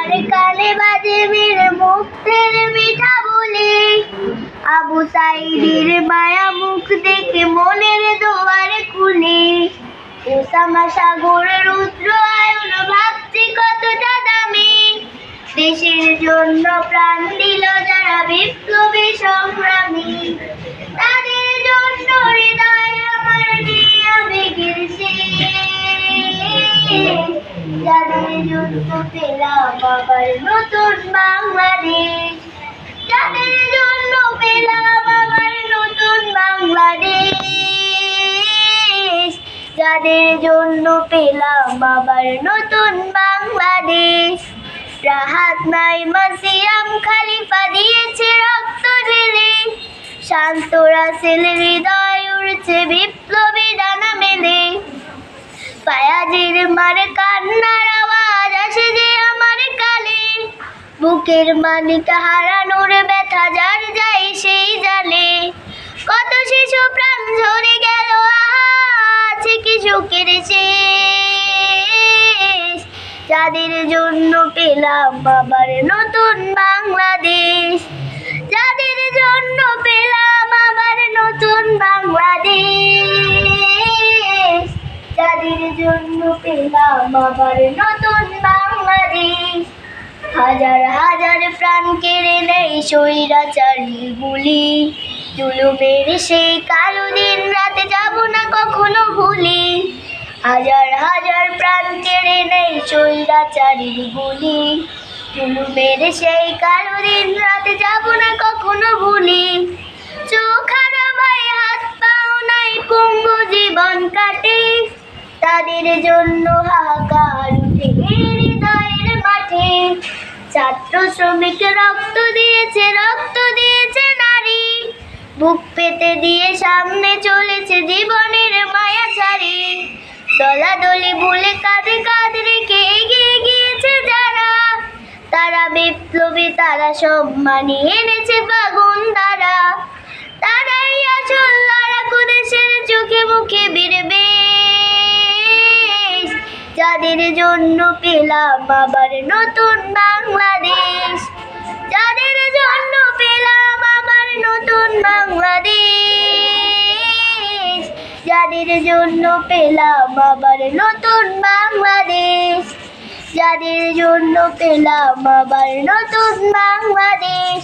আমার কানে বাজে বীর মুক্তের মিঠা বলি, আবু সাইদের মায়া মুখ দেখে মনের দুয়ার খুলি। ওসামা সাগর রুদ্র আয়ন ভাবছি কতটা দামি, দেশের জন্য প্রাণ দিল যারা বিপ্লবী সংগ্রামী। তাদের জন্য হৃদয় আমার দিয়ে আবেগের যাদের জন্য পেলাম আবার নতুন বাংলাদেশ, যাদের জন্য পেলাম আবার নতুন বাংলাদেশ, যাদের জন্য পেলাম আবার নতুন বাংলাদেশ। রাহাত নাইমা সিয়াম খালিফা দিয়েছে রক্ত ঢেলে, শান্ত রাসেল হৃদয় উড়ছে বিপ্লবী ডানা মেলে। ফায়াজের মার কান্নার আওয়াজ আসে যে আমার কালে, বুকের মানিক হারানোর ব্যথা যার যায় সেই জানে। কত শিশু প্রাণ ঝরে গেল, আছে কি সুখের শেষ, যাদের জন্য পেলাম আবার নতুন বাংলাদেশ, যাদের জন্য পেলাম আবার নতুন বাংলাদেশ, যাদের জন্য পেলাম আবার নতুন বাংলাদেশ। হাজার হাজার প্রাণ কেড়ে নেই স্বৈরাচারীর গুলি, জুলুমের সেই কালো দিন রাতে যাব না কখনো ভুলি। হাজার হাজার প্রাণ কেড়ে নেই স্বৈরাচারীর গুলি, জুলুমের সেই কালো দিন রাতে যাব না কখনো ভুলি। চোখ হারা ভাই হাত পাও নাই পঙ্গু জীবন কাটে, তাদের জন্য হাহাকার উঠে হৃদয়ের মাঠে। ছাত্র শ্রমিক রক্ত দিয়েছে নারী, বুক পেতে দিয়ে সামনে চলেছে জীবনের মায়া ছাড়ি। দলাদলি ভুলে কাঁধে কাঁধ রেখে এগিয়ে গিয়েছে যারা, তারা বিপ্লবী, তারা সব মানিয়ে এনেছে বাগুন দ্বারা। তারাই আসল লড়াকু দেশের চোখে মুখে বীরবে, যাদের জন্য পেলাম আবার নতুন বাংলাদেশ, যাদের জন্য পেলাম আবার নতুন বাংলাদেশ, যাদের জন্য পেলাম আবার নতুন বাংলাদেশ, যাদের জন্য পেলাম আবার নতুন বাংলাদেশ।